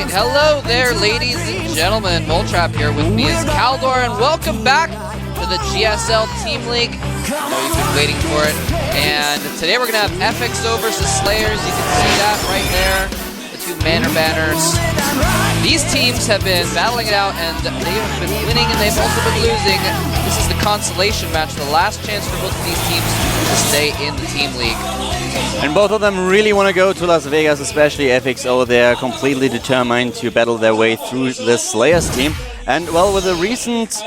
Alright, hello there ladies and gentlemen. Moltrap here with me is Caldor, and welcome back to the GSL Team League. I know you've been waiting for it. And today we're going to have FXO versus Slayers. You can see that right there, the two banner banners. These teams have been battling it out, and they have been winning and they've also been losing. This is the consolation match, the last chance for both of these teams to stay in the Team League. And both of them really want to go to Las Vegas, especially FXO. They are completely determined to battle their way through this Slayers team. And well, with the recent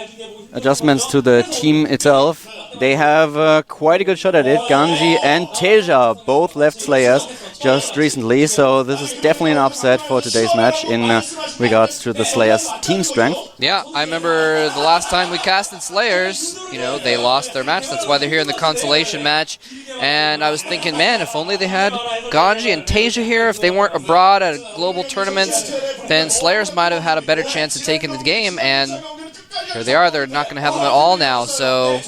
adjustments to the team itself, they have quite a good shot at it. Ganji and Teja both left Slayers just recently, so this is definitely an upset for today's match in regards to the Slayers team strength. Yeah, I remember the last time we casted Slayers, you know, they lost their match. That's why they're here in the consolation match. And I was thinking, man, if only they had Ganji and Teja here, if they weren't abroad at global tournaments, then Slayers might have had a better chance of taking the game. And here they are, they're not going to have them at all now, so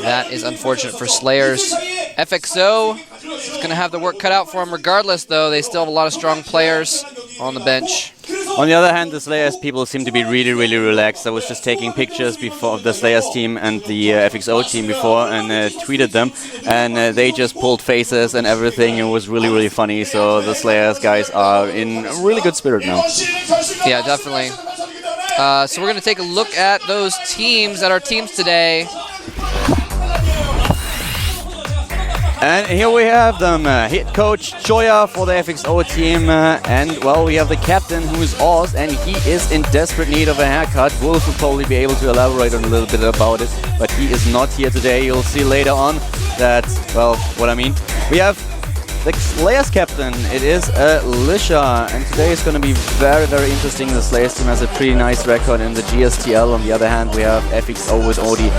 that is unfortunate for Slayers. FXO is going to have the work cut out for them regardless, though. They still have a lot of strong players on the bench. On the other hand, the Slayers people seem to be really, really relaxed. I was just taking pictures before of the Slayers team and the FXO team before and tweeted them, and they just pulled faces and everything. It was really, really funny. So the Slayers guys are in a really good spirit now. Yeah, definitely. So we're going to take a look at those teams, at our teams today. And here we have them, head coach Choya for the FXO team, and well, we have the captain who is Oz, and he is in desperate need of a haircut. Wolf will probably be able to elaborate on a little bit about it, but he is not here today. You'll see later on that, well, what I mean. We have the Slayers captain, it is Lisha, and today is going to be very, very interesting. The Slayers team has a pretty nice record in the GSTL. On the other hand, we have FXO with only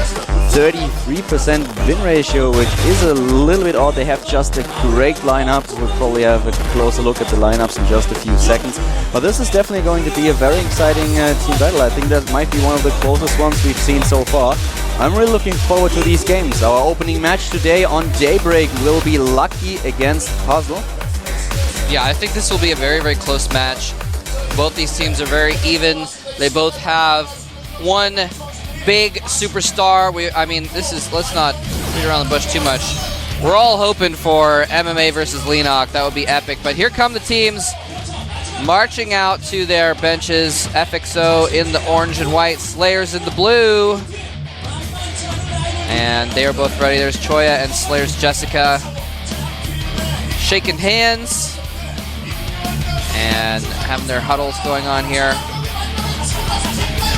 33% win ratio, which is a little bit odd. They have just a great lineup. We'll probably have a closer look at the lineups in just a few seconds. But this is definitely going to be a very exciting team battle. I think that might be one of the closest ones we've seen so far. I'm really looking forward to these games. Our opening match today on Daybreak will be Lucky against Puzzle. Yeah, I think this will be a very, very close match. Both these teams are very even. They both have one big superstar. I mean, this is, let's not beat around the bush too much. We're all hoping for MMA versus Lenok. That would be epic. But here come the teams marching out to their benches. FXO in the orange and white, Slayers in the blue. And they are both ready. There's Choya and Slayers Jessica shaking hands and having their huddles going on here.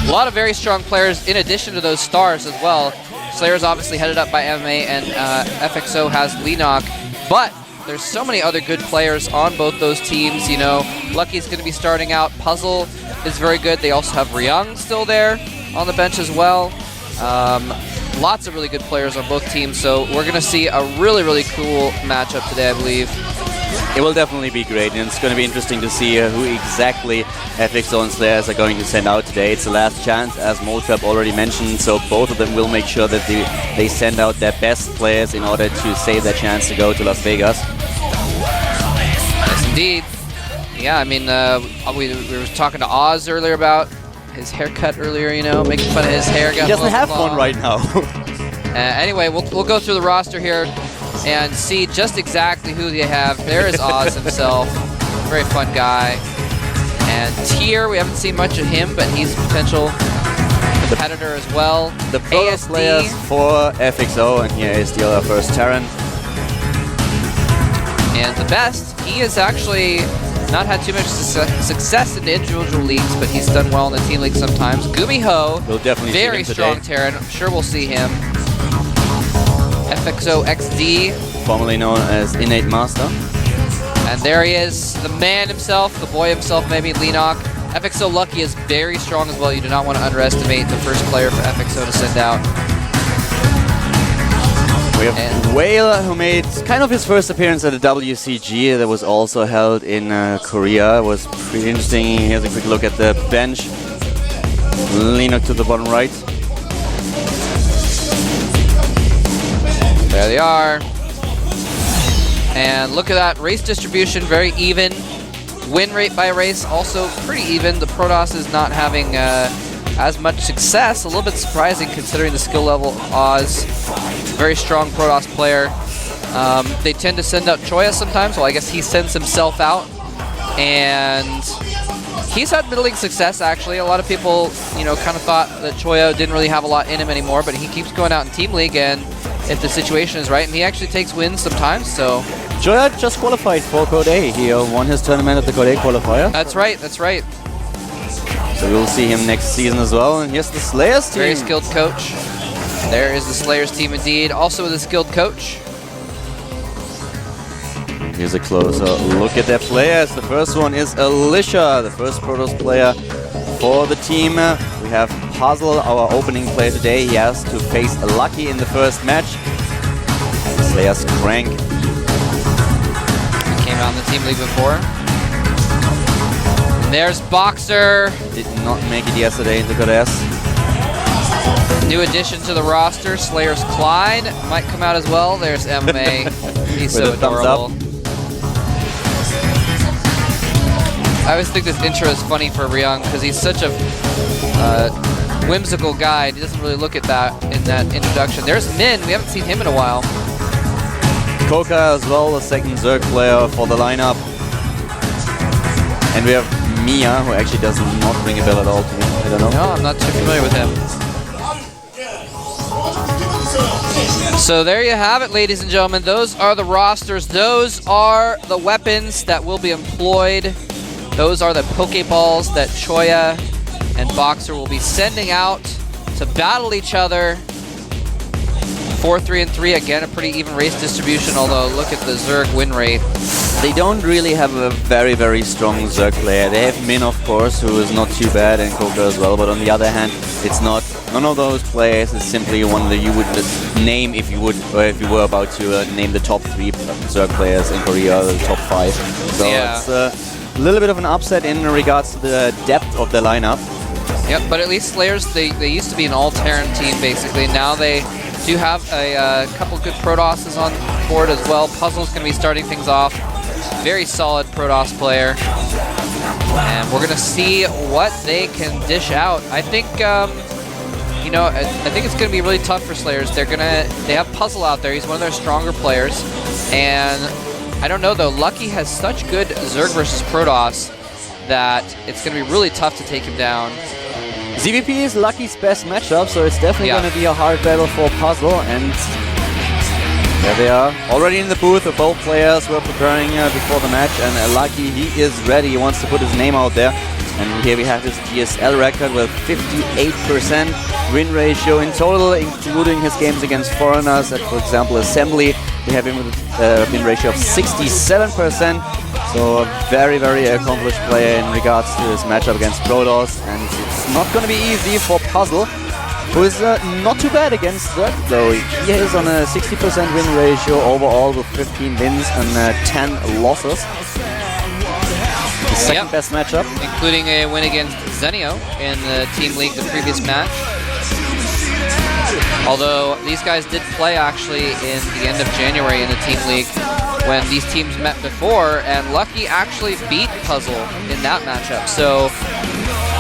A lot of very strong players in addition to those stars as well. Slayers obviously headed up by MMA, and FXO has Lenok. But there's so many other good players on both those teams. You know, Lucky's going to be starting out. Puzzle is very good. They also have Ryung still there on the bench as well. Lots of really good players on both teams, so we're going to see a really, really cool matchup today, I believe. It will definitely be great, and it's going to be interesting to see who exactly FXO and Slayers are going to send out today. It's the last chance, as Moltrap already mentioned, so both of them will make sure that they send out their best players in order to save their chance to go to Las Vegas. Yes, indeed. Yeah, I mean, we were talking to Oz earlier about his haircut earlier, you know, making fun of his hair. He doesn't have one right now. Anyway, we'll go through the roster here and see just exactly who they have. There is Oz himself, very fun guy. And Tier, we haven't seen much of him, but he's a potential competitor as well. The pro players for FXO, and here is the other first Terran. And the best, he has actually not had too much success in the individual leagues, but he's done well in the team league sometimes. Gumiho, we'll definitely very see him strong today. Terran. I'm sure we'll see him. FXO XD, formerly known as Innate Master. And there he is, the man himself, the boy himself, maybe Lenok. FXO Lucky is very strong as well. You do not want to underestimate the first player for FXO to send out. We have Whale, who made kind of his first appearance at the WCG that was also held in Korea. It was pretty interesting. Here's a quick look at the bench. Lenok to the bottom right. There they are. And look at that race distribution, very even. Win rate by race also pretty even. The Protoss is not having as much success. A little bit surprising considering the skill level of Oz. Very strong Protoss player. They tend to send out Choya sometimes. Well, I guess he sends himself out. And he's had middling success, actually. A lot of people, you know, kind of thought that Choya didn't really have a lot in him anymore, but he keeps going out in Team League, and if the situation is right, and he actually takes wins sometimes, so... Choya just qualified for Code A. He won his tournament at the Code A qualifier. That's right, that's right. So we'll see him next season as well. And here's the Slayers team. Very skilled coach. There is the Slayers team indeed, also with a skilled coach. Here's a closer look at their players. The first one is Alicia, the first Protoss player for the team. We have Puzzle, our opening player today. He has to face Lucky in the first match. Slayers Crank. He came out in the Team League before. And there's Boxer. Did not make it yesterday into Code S. New addition to the roster, Slayers Clyde might come out as well. There's MMA. He's so adorable. I always think this intro is funny for Ryung because he's such a whimsical guy. He doesn't really look at that in that introduction. There's Min. We haven't seen him in a while. Koka as well, the second Zerg player for the lineup. And we have Mia, who actually does not ring a bell at all to me. I don't know. No, I'm not too familiar with him. So there you have it, ladies and gentlemen. Those are the rosters. Those are the weapons that will be employed. Those are the Pokeballs that Choya and Boxer will be sending out to battle each other. 4-3-3, again, a pretty even race distribution, although look at the Zerg win rate. They don't really have a very, very strong Zerg player. They have Min, of course, who is not too bad, and Koka as well, but on the other hand, it's not, none of those players is simply one that you would name if you would, or if you were about to name the top 3 Zerg players in Korea, the top 5. So yeah. It's a little bit of an upset in regards to the depth of the lineup. Yep, but at least Slayers, they used to be an all-Terran team, basically. Now they do have a couple good Protosses on board as well. Puzzle's going to be starting things off. Very solid Protoss player. And we're going to see what they can dish out. I think, you know, I think it's going to be really tough for Slayers. They have Puzzle out there. He's one of their stronger players. And I don't know, though. Lucky has such good Zerg versus Protoss that it's going to be really tough to take him down. ZVP is Lucky's best matchup, so it's definitely going to be a hard battle for Puzzle. And there they are, already in the booth. Both players were preparing before the match, and Lucky, he is ready. He wants to put his name out there. And here we have his GSL record with 58% win ratio in total, including his games against foreigners at, for example, Assembly. We have him with a win ratio of 67%. So a very, very accomplished player in regards to his matchup against Protoss. And it's not going to be easy for Puzzle, who is not too bad against Zerg, though. He is on a 60% win ratio overall with 15 wins and 10 losses. The second best matchup. Including a win against Zenio in the Team League the previous match. Although these guys did play actually in the end of January in the Team League when these teams met before, and Lucky actually beat Puzzle in that matchup. So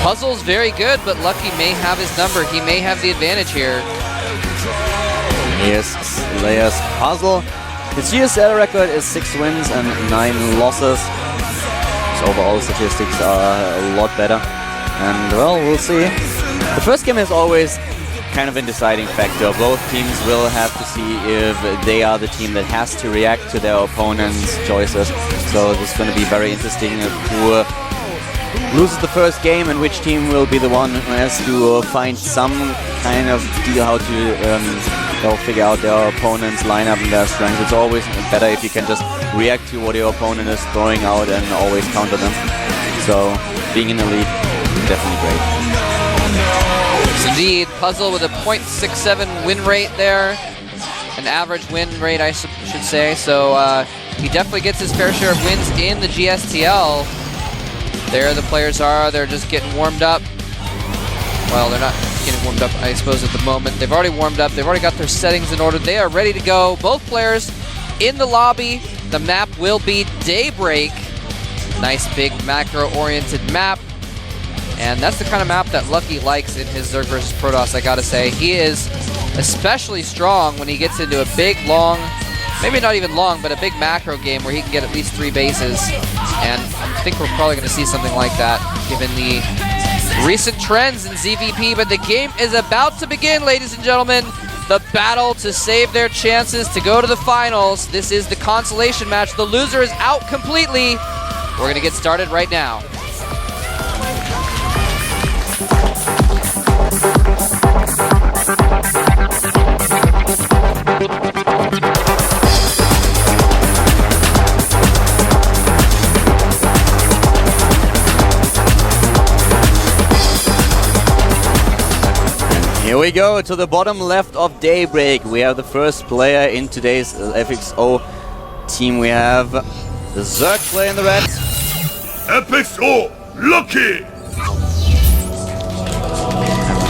Puzzle's very good, but Lucky may have his number. He may have the advantage here. Yes, Slayers Puzzle. His GSL record is 6 wins and 9 losses. His overall statistics are a lot better. And well, we'll see. The first game is always kind of a deciding factor. Both teams will have to see if they are the team that has to react to their opponent's choices. So this is going to be very interesting who loses the first game and which team will be the one who has to find some kind of deal how to figure out their opponent's lineup and their strength. It's always better if you can just react to what your opponent is throwing out and always counter them. So being in the lead, definitely great. Indeed, Puzzle with a .67 win rate there. An average win rate, I should say. So he definitely gets his fair share of wins in the GSTL. There the players are. They're just getting warmed up. Well, they're not getting warmed up, I suppose, at the moment. They've already warmed up. They've already got their settings in order. They are ready to go. Both players in the lobby. The map will be Daybreak. Nice big macro-oriented map. And that's the kind of map that Lucky likes in his Zerg versus Protoss, I gotta say. He is especially strong when he gets into a big, long, maybe not even long, but a big macro game where he can get at least 3 bases. And I think we're probably going to see something like that given the recent trends in ZVP. But the game is about to begin, ladies and gentlemen. The battle to save their chances to go to the finals. This is the consolation match. The loser is out completely. We're going to get started right now. Here we go to the bottom left of Daybreak. We have the first player in today's FXO team. We have the Zerg player in the red. FXO Lucky!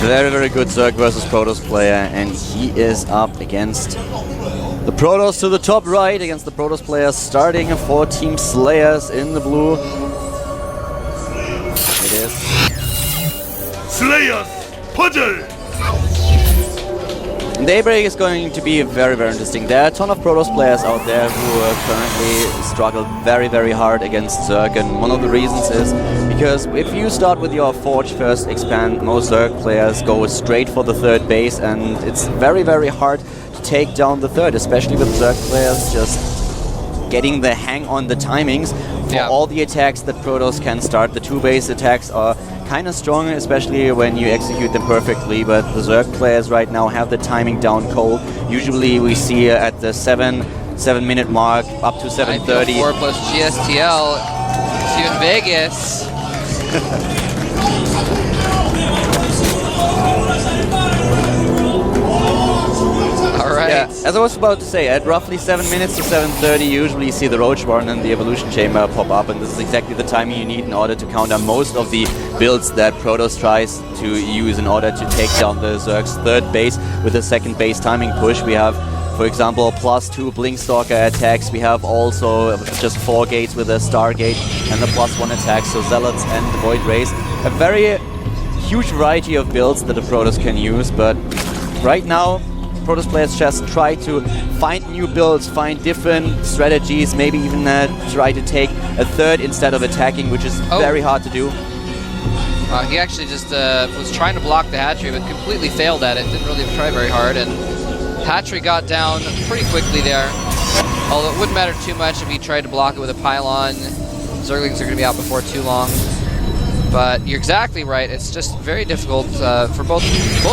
Very, very good Zerg versus Protoss player, and he is up against the Protoss to the top right, against the Protoss player, starting for Team Slayers in the blue. It is Slayers Puzzle! Daybreak is going to be very, very interesting. There are a ton of Protoss players out there who currently struggle very, very hard against Zerg, and one of the reasons is because if you start with your Forge first expand, most Zerg players go straight for the third base, and it's very, very hard to take down the third, especially with Zerg players just getting the hang on the timings for all the attacks that Protoss can start. The 2-base attacks are kind of strong, especially when you execute them perfectly, but the Zerg players right now have the timing down cold. Usually we see at the 7-minute mark up to 7:30. 4 plus GSTL. See you in Vegas. Alright. Yeah, as I was about to say, at roughly 7 minutes to 7:30, you usually see the Roach Warren and the Evolution Chamber pop up, and this is exactly the timing you need in order to counter most of the builds that Protoss tries to use in order to take down the Zerg's third base with a second base timing push. We have, for example, +2 Blinkstalker attacks. We have also just 4 gates with a Stargate and the +1 attacks, so Zealots and the Void Rays. A very huge variety of builds that the Protoss can use, but right now Protoss players just try to find new builds, find different strategies, maybe even try to take a third instead of attacking, which is very hard to do. He actually just was trying to block the hatchery, but completely failed at it. Didn't really try very hard, and hatchery got down pretty quickly there. Although it wouldn't matter too much if he tried to block it with a pylon. Zerglings are going to be out before too long. But you're exactly right. It's just very difficult for both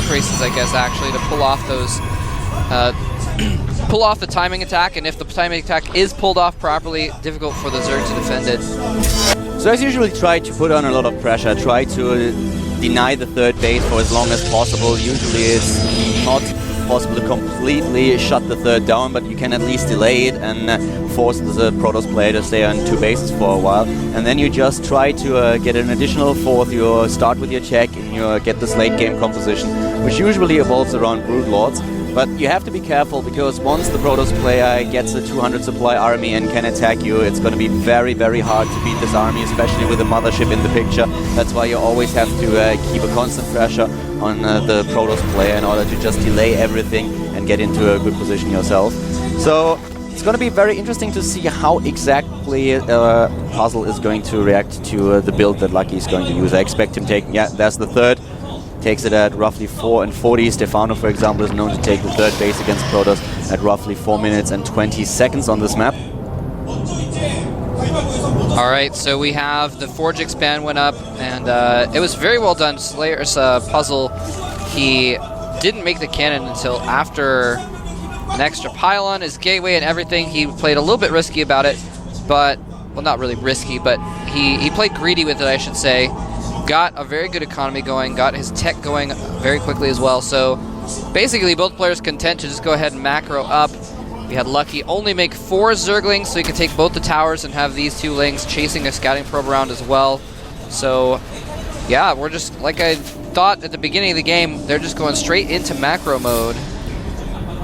races, I guess, actually, to pull off those, pull off the timing attack. And if the timing attack is pulled off properly, difficult for the Zerg to defend it. So I usually try to put on a lot of pressure, try to deny the third base for as long as possible. Usually it's not possible to completely shut the third down, but you can at least delay it and force the Protoss player to stay on 2 bases for a while. And then you just try to get an additional fourth. You start with your check and you get this late game composition, which usually evolves around Brood Lords. But you have to be careful, because once the Protoss player gets a 200 supply army and can attack you, it's going to be very, very hard to beat this army, especially with the mothership in the picture. That's why you always have to keep a constant pressure on the Protoss player in order to just delay everything and get into a good position yourself. So it's going to be very interesting to see how exactly Puzzle is going to react to the build that Lucky is going to use. I expect him taking, there's the third. Takes it at roughly 4:40. Stefano, for example, is known to take the third base against Protoss at roughly 4 minutes and 20 seconds on this map. Alright, so we have the Forge expand went up, and it was very well done. Slayer's Puzzle, he didn't make the cannon until after an extra pylon, his gateway and everything. He played a little bit risky about it, but, well, not really risky, but he played greedy with it, I should say. Got a very good economy going, got his tech going very quickly as well. So basically both players content to just go ahead and macro up. We had Lucky only make 4 Zerglings, so he could take both the towers and have these 2 Lings chasing a scouting probe around as well. So yeah, we're just, like I thought at the beginning of the game, they're just going straight into macro mode.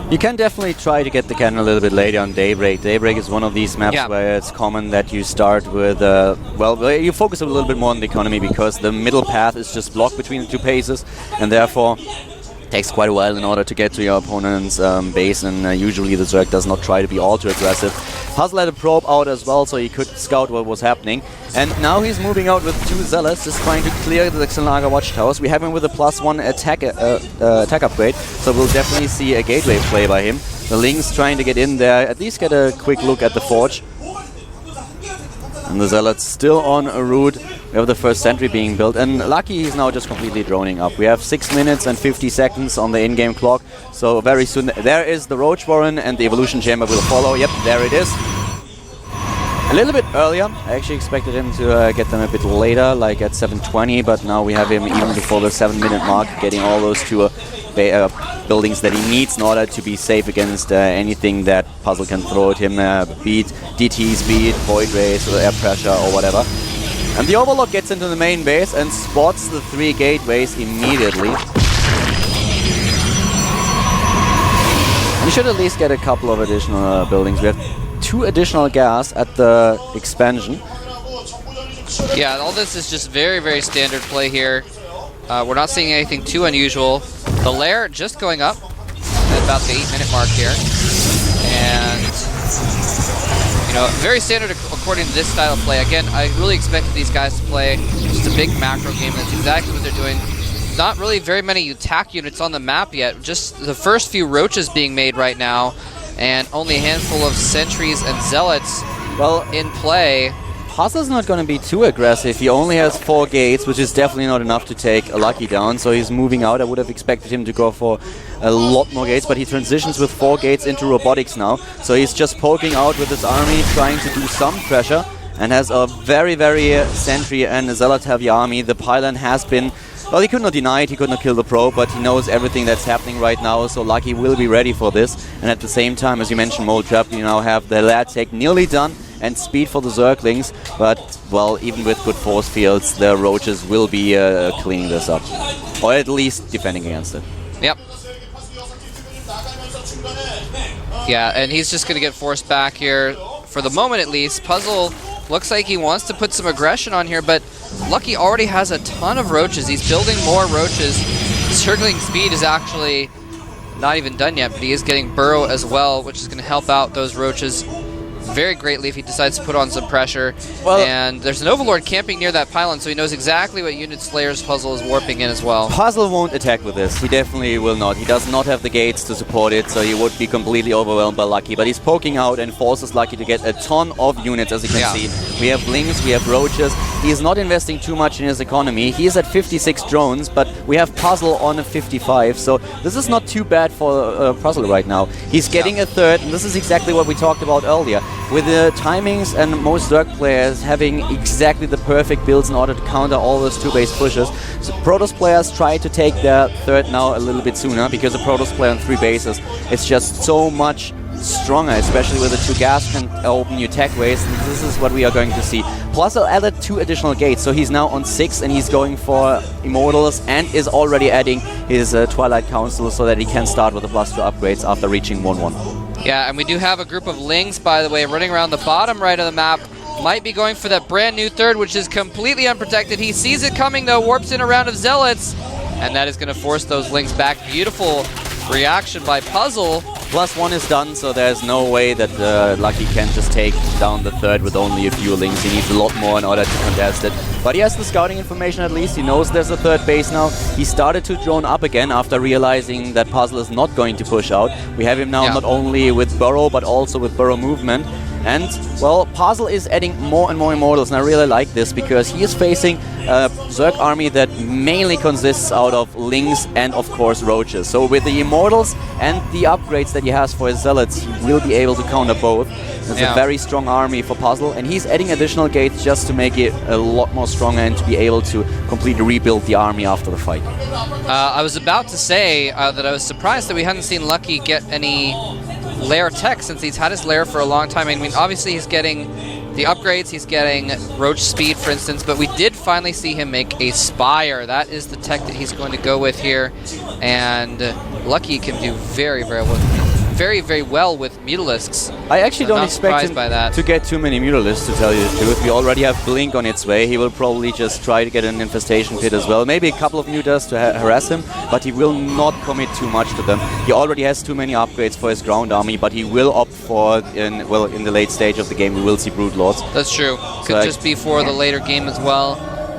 You can definitely try to get the cannon a little bit later on Daybreak. Daybreak is one of these maps Yeah. where it's common that you start with, well, you focus a little bit more on the economy because the middle path is just blocked between the two paces, and therefore takes quite a while in order to get to your opponent's base, and usually the Zerg does not try to be all too aggressive. Puzzle had a probe out as well, so he could scout what was happening. And now he's moving out with 2 Zealots, just trying to clear the Xenaga watchtowers. We have him with a +1 attack upgrade, so we'll definitely see a gateway play by him. The Lynx trying to get in there, at least get a quick look at the Forge. And the Zealots still on a route. We have the first sentry being built, and Lucky is now just completely droning up. We have 6 minutes and 50 seconds on the in-game clock, so very soon there is the Roach Warren, and the Evolution Chamber will follow. Yep, there it is. A little bit earlier. I actually expected him to get them a bit later, like at 7:20, but now we have him even before the 7-minute mark, getting all those 2 buildings that he needs in order to be safe against anything that Puzzle can throw at him, be it DTs, be it Void Rays, or air pressure, or whatever. And the Overlord gets into the main base and spots the 3 gateways immediately. We should at least get a couple of additional buildings. We have 2 additional gas at the expansion. Yeah, all this is just very, very standard play here. We're not seeing anything too unusual. The lair just going up at about the 8-minute mark here. And, you know, very standard according to this style of play. Again, I really expected these guys to play just a big macro game. That's exactly what they're doing. Not really very many attack units on the map yet. Just the first few roaches being made right now, and only a handful of sentries and zealots in play. Puzzle's not going to be too aggressive. He only has 4 gates, which is definitely not enough to take a Lucky down, so he's moving out. I would have expected him to go for a lot more gates, but he transitions with 4 gates into robotics now. So he's just poking out with his army, trying to do some pressure, and has a very, very sentry and zealot-heavy army. The pylon has been... Well, he could not deny it, he could not kill the probe, but he knows everything that's happening right now, so Lucky will be ready for this. And at the same time, as you mentioned, Mole Trap, you now have the lair take nearly done, and speed for the Zerglings, but, well, even with good force fields, the Roaches will be cleaning this up. Or at least defending against it. Yep. Yeah, and he's just going to get forced back here, for the moment at least. Puzzle looks like he wants to put some aggression on here, but Lucky already has a ton of Roaches. He's building more Roaches. Zergling speed is actually not even done yet, but he is getting Burrow as well, which is going to help out those Roaches very greatly if he decides to put on some pressure. Well, and there's an Overlord camping near that pylon, so he knows exactly what unit Slayer's Puzzle is warping in as well. Puzzle won't attack with this. He definitely will not. He does not have the gates to support it, so he would be completely overwhelmed by Lucky. But he's poking out and forces Lucky to get a ton of units, as you can see. We have Lynx, we have Roaches. He is not investing too much in his economy. He is at 56 drones, but we have Puzzle on a 55, so this is not too bad for Puzzle right now. He's getting a third, and this is exactly what we talked about earlier. With the timings and most Zerg players having exactly the perfect builds in order to counter all those 2-base pushes, so Protoss players try to take their third now a little bit sooner, because a Protoss player on 3 bases is just so much stronger, especially with the 2 gas can open new tech ways, and this is what we are going to see. Plus, I'll add 2 additional gates, so he's now on 6, and he's going for Immortals, and is already adding his Twilight Council so that he can start with the +2 upgrades after reaching 1-1. Yeah, and we do have a group of Lings, by the way, running around the bottom right of the map. Might be going for that brand new third, which is completely unprotected. He sees it coming, though, warps in a round of Zealots, and that is going to force those Lings back. Beautiful reaction by Puzzle. +1 is done, so there's no way that Lucky can just take down the third with only a few Lings. He needs a lot more in order to contest it. But he has the scouting information at least. He knows there's a third base now. He started to drone up again after realizing that Puzzle is not going to push out. We have him now not only with Burrow, but also with Burrow movement. And, well, Puzzle is adding more and more Immortals, and I really like this because he is facing a Zerg army that mainly consists out of Lings and, of course, Roaches. So with the Immortals and the upgrades that he has for his Zealots, he will be able to counter both. It's a very strong army for Puzzle, and he's adding additional gates just to make it a lot more stronger and to be able to completely rebuild the army after the fight. I was about to say that I was surprised that we hadn't seen Lucky get any lair tech since he's had his lair for a long time. I mean, obviously he's getting the upgrades, he's getting Roach speed, for instance, but we did finally see him make a Spire. That is the tech that he's going to go with here, and Lucky can do very, very well with it. very, very well with Mutalisks. I actually don't not expect him surprised by that. to get too many Mutalisks, to tell you the truth. We already have Blink on its way. He will probably just try to get an Infestation Pit as well. Maybe a couple of Mutas to harass him, but he will not commit too much to them. He already has too many upgrades for his ground army, but he will opt for, in the late stage of the game, we will see Brood Lords. That's true. Could just be for the later game as well.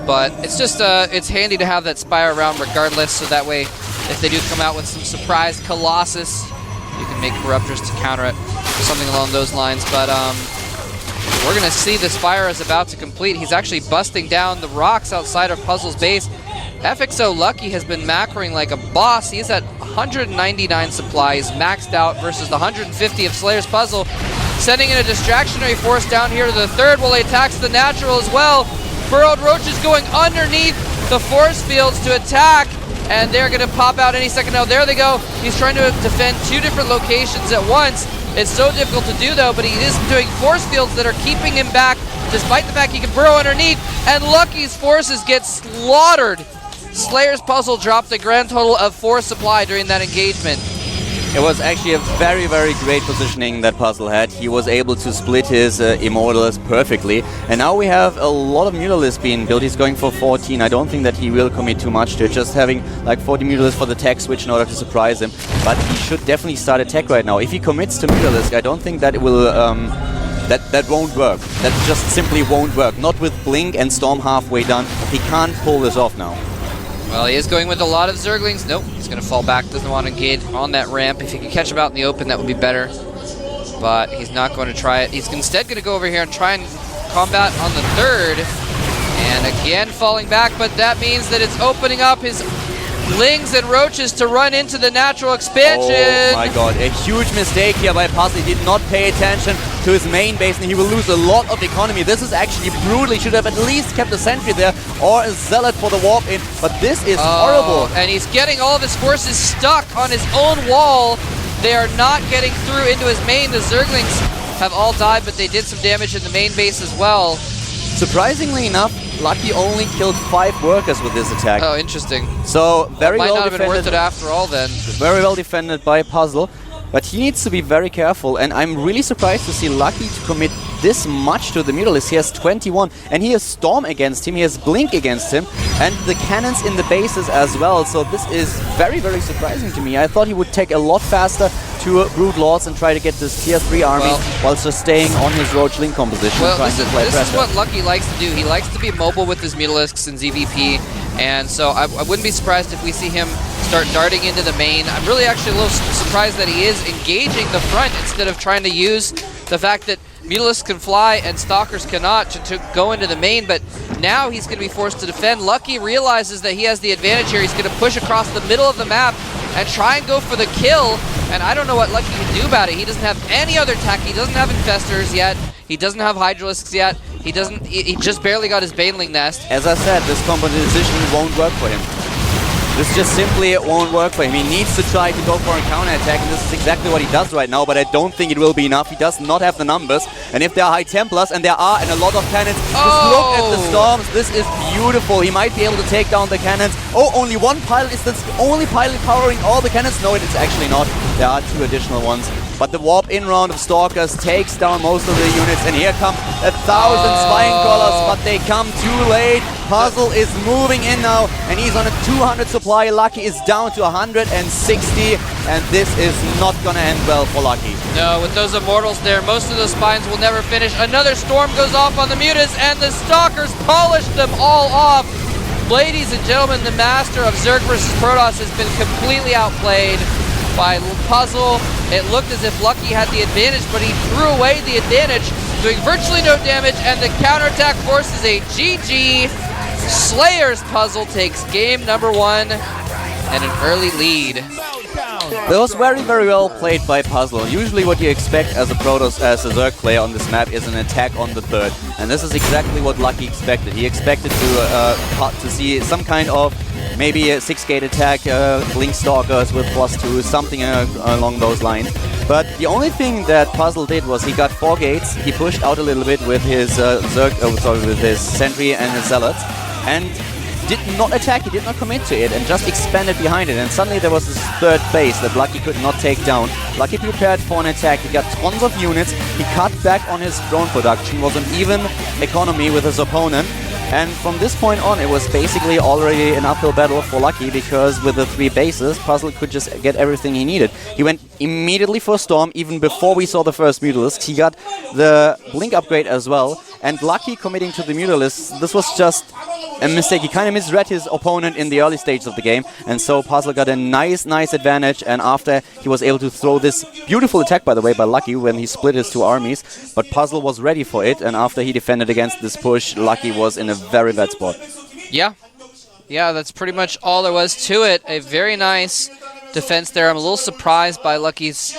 But it's just, it's handy to have that Spire around regardless, so that way, if they do come out with some surprise Colossus, you can make Corruptors to counter it, or something along those lines. But we're going to see the Spire is about to complete. He's actually busting down the rocks outside of Puzzle's base. FXO Lucky has been macroing like a boss. He's at 199 supplies, maxed out versus the 150 of Slayer's Puzzle. Sending in a Distractionary Force down here to the third while he attacks the Natural as well. Burrowed Roach is going underneath the force fields to attack, and they're going to pop out any second now. There they go. He's trying to defend 2 different locations at once. It's so difficult to do, though, but he is doing force fields that are keeping him back, despite the fact he can burrow underneath, and Lucky's forces get slaughtered. Slayer's Puzzle dropped a grand total of 4 supply during that engagement. It was actually a very, very great positioning that Puzzle had. He was able to split his Immortals perfectly. And now we have a lot of Mutalisks being built. He's going for 14. I don't think that he will commit too much to it. Just having like 40 Mutalisks for the tech switch in order to surprise him. But he should definitely start attack right now. If he commits to Mutalisk, I don't think that it will... That won't work. That just simply won't work. Not with Blink and Storm halfway done. He can't pull this off now. Well, he is going with a lot of Zerglings. Nope, he's going to fall back. Doesn't want to engage on that ramp. If he can catch him out in the open, that would be better. But he's not going to try it. He's instead going to go over here and try and combat on the third. And again, falling back. But that means that it's opening up his Lings and Roaches to run into the natural expansion. Oh my god, a huge mistake here by Puzzle. He did not pay attention to his main base, and he will lose a lot of economy. This is actually brutal. He should have at least kept a sentry there or a zealot for the warp in, but this is horrible. And he's getting all of his forces stuck on his own wall. They are not getting through into his main. The Zerglings have all died, but they did some damage in the main base as well. Surprisingly enough, Lucky only killed 5 workers with this attack. Oh, interesting. So very well defended. Might not have been worth it after all then. Very well defended by Puzzle. But he needs to be very careful, and I'm really surprised to see Lucky to commit this much to the Mutalisk. He has 21, and he has Storm against him, he has Blink against him, and the cannons in the bases as well. So this is very, very surprising to me. I thought he would take a lot faster to Brood Lords and try to get this tier 3 army while just staying on his Roach Link composition. Well, this is what Lucky likes to do. He likes to be mobile with his Mutalisks and ZVP, and so I wouldn't be surprised if we see him start darting into the main. I'm really actually a little surprised that he is engaging the front instead of trying to use the fact that Mutalisks can fly and Stalkers cannot to go into the main, but now he's going to be forced to defend. Lucky realizes that he has the advantage here. He's going to push across the middle of the map and try and go for the kill, and I don't know what Lucky can do about it. He doesn't have any other tech. He doesn't have Infestors yet. He doesn't have Hydralisks yet. He just barely got his Baneling Nest. As I said, this composition won't work for him. This just simply won't work for him. He needs to try to go for a counter-attack, and this is exactly what he does right now, but I don't think it will be enough. He does not have the numbers, and if there are High Templars, and there are, and a lot of cannons, just look at the storms. This is beautiful. He might be able to take down the cannons. Oh, only one pilot. Is this the only pilot powering all the cannons? No, it's actually not. There are 2 additional ones. But the warp-in round of Stalkers takes down most of the units, and here come 1,000 Spine Crawlers, but they come too late. Puzzle is moving in now, and he's on a 200 supply. Lucky is down to 160, and this is not gonna end well for Lucky. No, with those Immortals there, most of those Spines will never finish. Another Storm goes off on the Mutas, and the Stalkers polish them all off. Ladies and gentlemen, the master of Zerg versus Protoss has been completely outplayed by Puzzle. It looked as if Lucky had the advantage, but he threw away the advantage, doing virtually no damage, and the counterattack forces a GG. Slayer's Puzzle takes game number 1 and an early lead. That was very, very well played by Puzzle. Usually what you expect as a Protoss, as a Zerg player on this map is an attack on the third. And this is exactly what Lucky expected. He expected to see some kind of maybe a 6-gate attack, Blink Stalkers with +2, something along those lines. But the only thing that Puzzle did was he got 4 gates, he pushed out a little bit with his with his Sentry and his Zealots, and did not attack, he did not commit to it, and just expanded behind it. And suddenly there was this third base that Lucky could not take down. Lucky prepared for an attack, he got tons of units, he cut back on his drone production, was an even economy with his opponent. And from this point on, it was basically already an uphill battle for Lucky, because with the 3 bases, Puzzle could just get everything he needed. He went immediately for Storm, even before we saw the first Mutalisk. He got the Blink upgrade as well, and Lucky committing to the Mutalisk, this was just a mistake. He kind of misread his opponent in the early stages of the game, and so Puzzle got a nice advantage, and after he was able to throw this beautiful attack, by the way, by Lucky when he split his 2 armies, but Puzzle was ready for it, and after he defended against this push, Lucky was in a very bad spot. Yeah, that's pretty much all there was to it. A very nice defense there. I'm a little surprised by Lucky's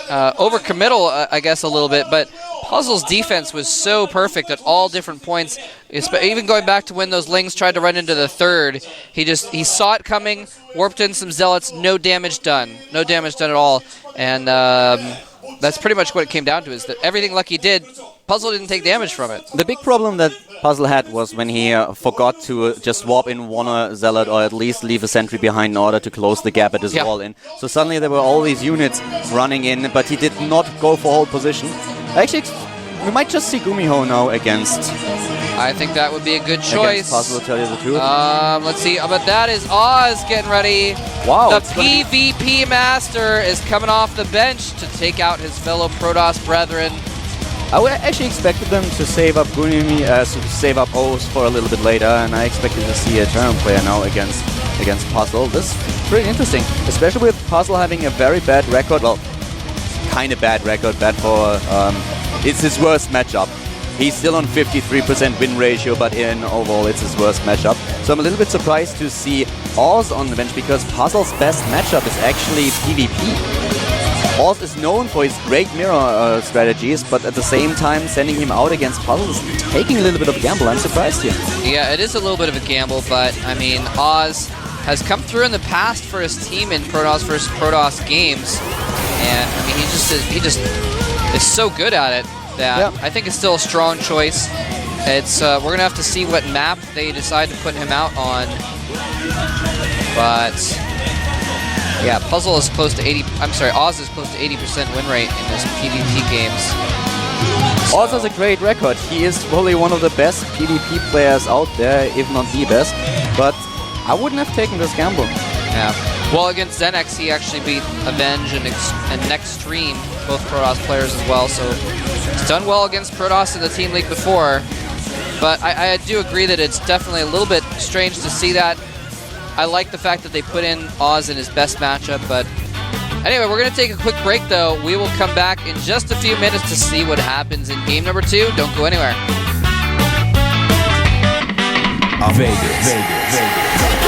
overcommittal, I guess, a little bit, but Puzzle's defense was so perfect at all different points. Even going back to when those Lings tried to run into the third, he saw it coming, warped in some Zealots, no damage done. No damage done at all. And that's pretty much what it came down to, is that everything Lucky did, Puzzle didn't take damage from it. The big problem that Puzzle had was when he forgot to just warp in one Zealot, or at least leave a sentry behind in order to close the gap at his wall in. So suddenly there were all these units running in, but he did not go for hold position. Actually, we might just see Gumiho now against... I think that would be a good choice. Puzzle, to tell you the truth. Let's see. But that is Oz getting ready. Wow. The PvP Master is coming off the bench to take out his fellow Protoss brethren. I would actually expected them to save up Gunimi, to save up Oz for a little bit later, and I expected to see a German player now against Puzzle. This is pretty interesting, especially with Puzzle having a very bad record. Well, kind of bad record, bad for... it's his worst matchup. He's still on 53% win ratio, but in overall it's his worst matchup. So I'm a little bit surprised to see Oz on the bench, because Puzzle's best matchup is actually PvP. Oz is known for his great mirror strategies, but at the same time sending him out against Puzzle is taking a little bit of a gamble. I'm surprised here. Yeah, it is a little bit of a gamble, but I mean, Oz has come through in the past for his team in Protoss versus Protoss games, and I mean, he just is so good at it that I think it's still a strong choice. It's we're gonna have to see what map they decide to put him out on, but yeah, Puzzle is close to 80. I'm sorry, Oz is close to 80% win rate in his PvP games. Oz has a great record. He is probably one of the best PvP players out there, if not the best. But I wouldn't have taken this gamble. Yeah. Well, against ZeNEX, he actually beat Avenge and Nextream, both Protoss players as well. So he's done well against Protoss in the Team League before. But I do agree that it's definitely a little bit strange to see that. I like the fact that they put in Oz in his best matchup. But anyway, we're going to take a quick break, though. We will come back in just a few minutes to see what happens in game number 2. Don't go anywhere. Vegas.